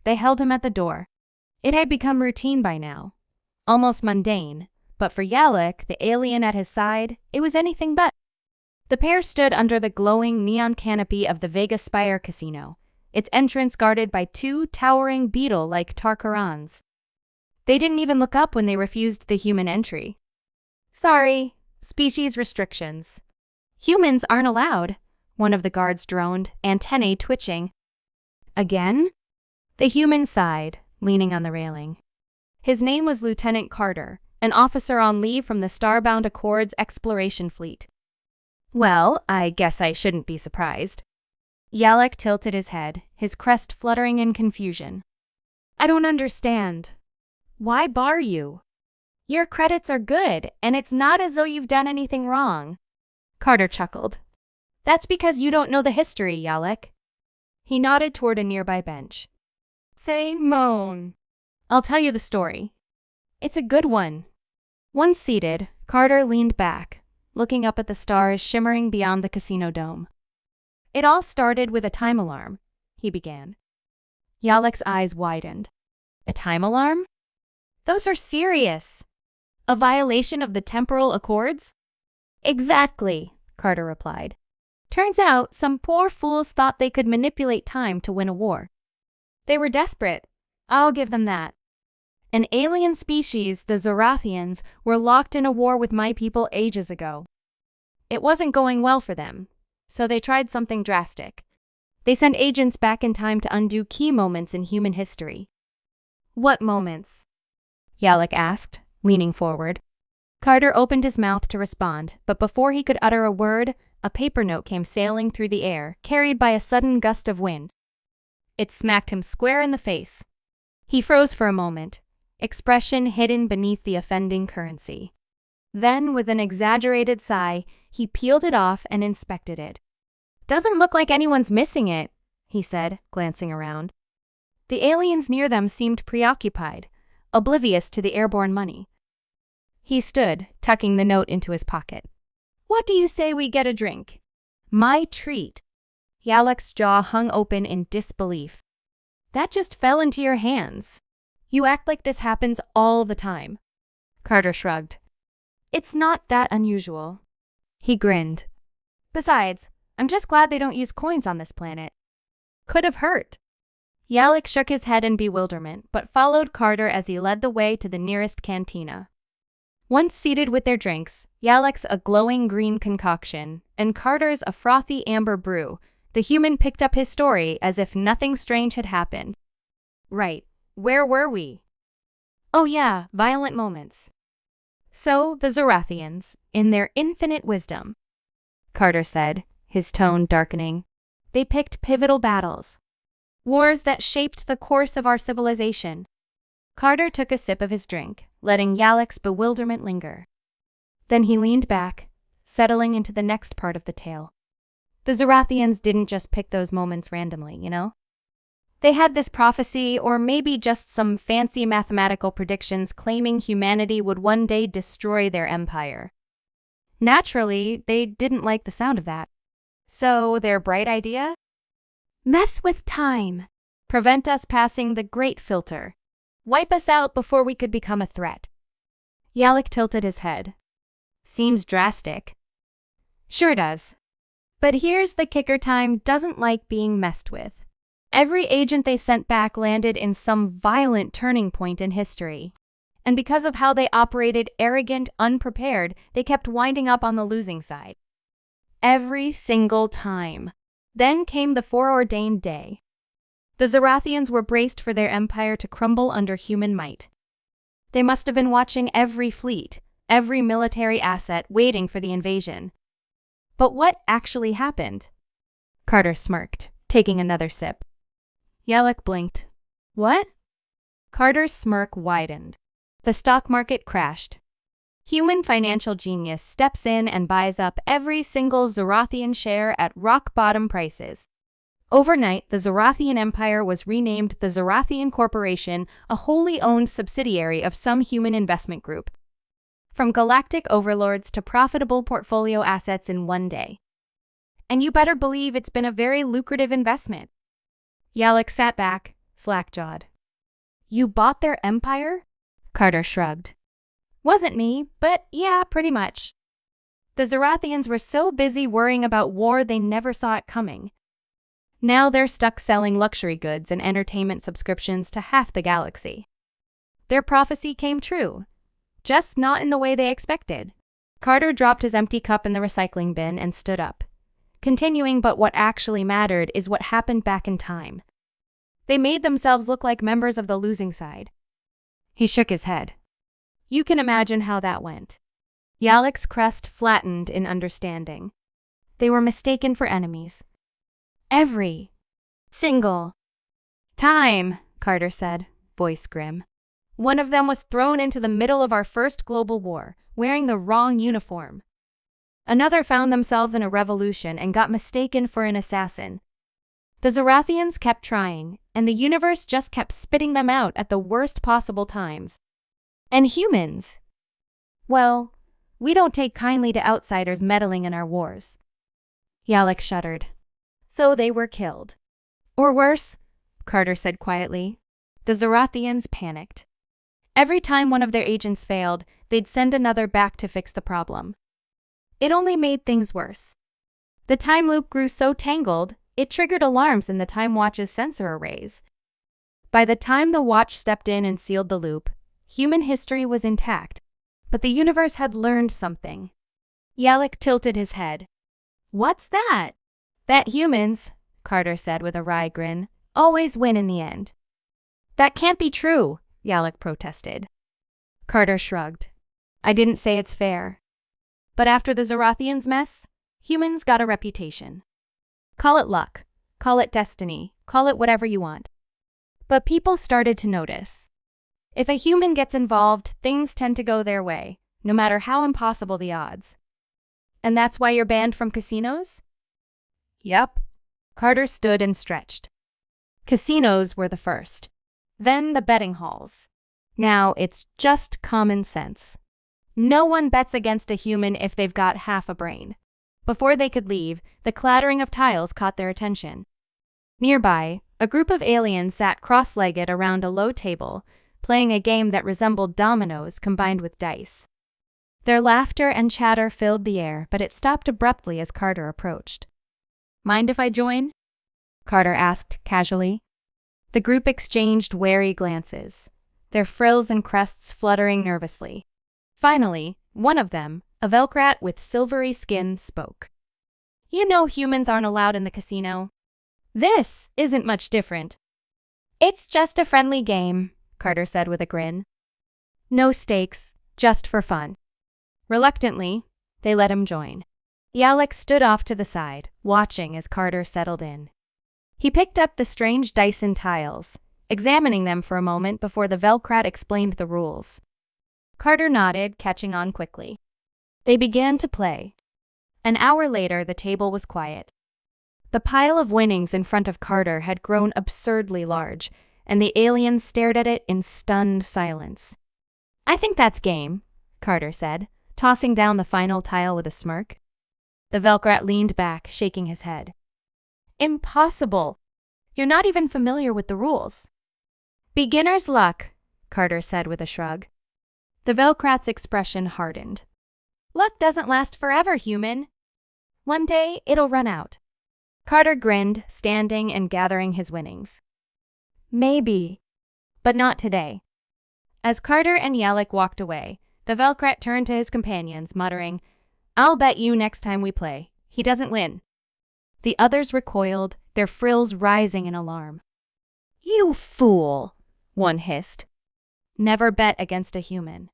they held him at the door. It had become routine by now, almost mundane, but for Yalek, the alien at his side, it was anything but. The pair stood under the glowing neon canopy of the Vegas Spire Casino, its entrance guarded by two towering beetle-like Tarkarans. They didn't even look up when they refused the human entry. "Sorry, species restrictions. Humans aren't allowed," one of the guards droned, antennae twitching. "Again?" The human sighed, leaning on the railing. His name was Lieutenant Carter, an officer on leave from the starbound Accords exploration fleet. "Well, I guess I shouldn't be surprised." Yalek tilted his head, his crest fluttering in confusion. "I don't understand. Why bar you? Your credits are good, and it's not as though you've done anything wrong." Carter chuckled. "That's because you don't know the history, Yalek." He nodded toward a nearby bench. "Say, moan. I'll tell you the story. It's a good one." Once seated, Carter leaned back, looking up at the stars shimmering beyond the casino dome. "It all started with a time alarm," he began. Yalek's eyes widened. "A time alarm? Those are serious. A violation of the temporal accords?" "Exactly," Carter replied. "Turns out some poor fools thought they could manipulate time to win a war. They were desperate, I'll give them that. An alien species, the Zorathians, were locked in a war with my people ages ago. It wasn't going well for them, so they tried something drastic. They sent agents back in time to undo key moments in human history." "What moments?" Yalek asked, leaning forward. Carter opened his mouth to respond, but before he could utter a word, a paper note came sailing through the air, carried by a sudden gust of wind. It smacked him square in the face. He froze for a moment, expression hidden beneath the offending currency. Then, with an exaggerated sigh, he peeled it off and inspected it. "Doesn't look like anyone's missing it," he said, glancing around. The aliens near them seemed preoccupied, oblivious to the airborne money. He stood, tucking the note into his pocket. "What do you say we get a drink? My treat." Yalek's jaw hung open in disbelief. "That just fell into your hands. You act like this happens all the time." Carter shrugged. "It's not that unusual." He grinned. "Besides, I'm just glad they don't use coins on this planet. Could have hurt." Yalek shook his head in bewilderment, but followed Carter as he led the way to the nearest cantina. Once seated with their drinks, Yalek's a glowing green concoction, and Carter's a frothy amber brew, the human picked up his story as if nothing strange had happened. "Right, where were we?" "Oh yeah, violent moments." "So, the Zorathians, in their infinite wisdom," Carter said, his tone darkening, "they picked pivotal battles. Wars that shaped the course of our civilization." Carter took a sip of his drink, letting Yalek's bewilderment linger. Then he leaned back, settling into the next part of the tale. The Zorathians didn't just pick those moments randomly, you know? They had this prophecy, or maybe just some fancy mathematical predictions claiming humanity would one day destroy their empire. Naturally, they didn't like the sound of that. So, their bright idea? Mess with time. Prevent us passing the Great Filter. Wipe us out before we could become a threat. Yalek tilted his head. Seems drastic. Sure does. But here's the kicker: time doesn't like being messed with. Every agent they sent back landed in some violent turning point in history. And because of how they operated, arrogant, unprepared, they kept winding up on the losing side. Every single time. Then came the foreordained day. The Zorathians were braced for their empire to crumble under human might. They must have been watching every fleet, every military asset, waiting for the invasion. But what actually happened? Carter smirked, taking another sip. Yalek blinked. What? Carter's smirk widened. The stock market crashed. Human financial genius steps in and buys up every single Zorathian share at rock-bottom prices. Overnight, the Zorathian Empire was renamed the Zorathian Corporation, a wholly owned subsidiary of some human investment group. From galactic overlords to profitable portfolio assets in one day. And you better believe it's been a very lucrative investment. Yalek sat back, slack-jawed. You bought their empire? Carter shrugged. Wasn't me, but yeah, pretty much. The Zarathians were so busy worrying about war they never saw it coming. Now they're stuck selling luxury goods and entertainment subscriptions to half the galaxy. Their prophecy came true, just not in the way they expected. Carter dropped his empty cup in the recycling bin and stood up, continuing, but what actually mattered is what happened back in time. They made themselves look like members of the losing side. He shook his head. You can imagine how that went. Yalek's crest flattened in understanding. They were mistaken for enemies. Every single time, Carter said, voice grim. One of them was thrown into the middle of our first global war, wearing the wrong uniform. Another found themselves in a revolution and got mistaken for an assassin. The Zarathians kept trying, and the universe just kept spitting them out at the worst possible times. And humans? Well, we don't take kindly to outsiders meddling in our wars. Yalek shuddered. So they were killed. Or worse, Carter said quietly. The Zarathians panicked. Every time one of their agents failed, they'd send another back to fix the problem. It only made things worse. The time loop grew so tangled, it triggered alarms in the Time Watch's sensor arrays. By the time the watch stepped in and sealed the loop, human history was intact, but the universe had learned something. Yalek tilted his head. What's that? That humans, Carter said with a wry grin, always win in the end. That can't be true, Yalek protested. Carter shrugged. I didn't say it's fair. But after the Zarathians' mess, humans got a reputation. Call it luck, call it destiny, call it whatever you want. But people started to notice. If a human gets involved, things tend to go their way, no matter how impossible the odds. And that's why you're banned from casinos? Yep. Carter stood and stretched. Casinos were the first. Then the betting halls. Now it's just common sense. No one bets against a human if they've got half a brain. Before they could leave, the clattering of tiles caught their attention. Nearby, a group of aliens sat cross-legged around a low table, playing a game that resembled dominoes combined with dice. Their laughter and chatter filled the air, but it stopped abruptly as Carter approached. Mind if I join? Carter asked casually. The group exchanged wary glances, their frills and crests fluttering nervously. Finally, one of them, a Velcrat with silvery skin, spoke. You know humans aren't allowed in the casino. This isn't much different. It's just a friendly game, Carter said with a grin. No stakes, just for fun. Reluctantly, they let him join. Yalek stood off to the side, watching as Carter settled in. He picked up the strange Dyson tiles, examining them for a moment before the Velcrat explained the rules. Carter nodded, catching on quickly. They began to play. An hour later, the table was quiet. The pile of winnings in front of Carter had grown absurdly large, and the aliens stared at it in stunned silence. I think that's game, Carter said, tossing down the final tile with a smirk. The Velcrat leaned back, shaking his head. Impossible! You're not even familiar with the rules. Beginner's luck, Carter said with a shrug. The Velcrat's expression hardened. Luck doesn't last forever, human. One day, it'll run out. Carter grinned, standing and gathering his winnings. Maybe, but not today. As Carter and Yalek walked away, the Velcrat turned to his companions, muttering, I'll bet you next time we play, he doesn't win. The others recoiled, their frills rising in alarm. You fool, one hissed. Never bet against a human.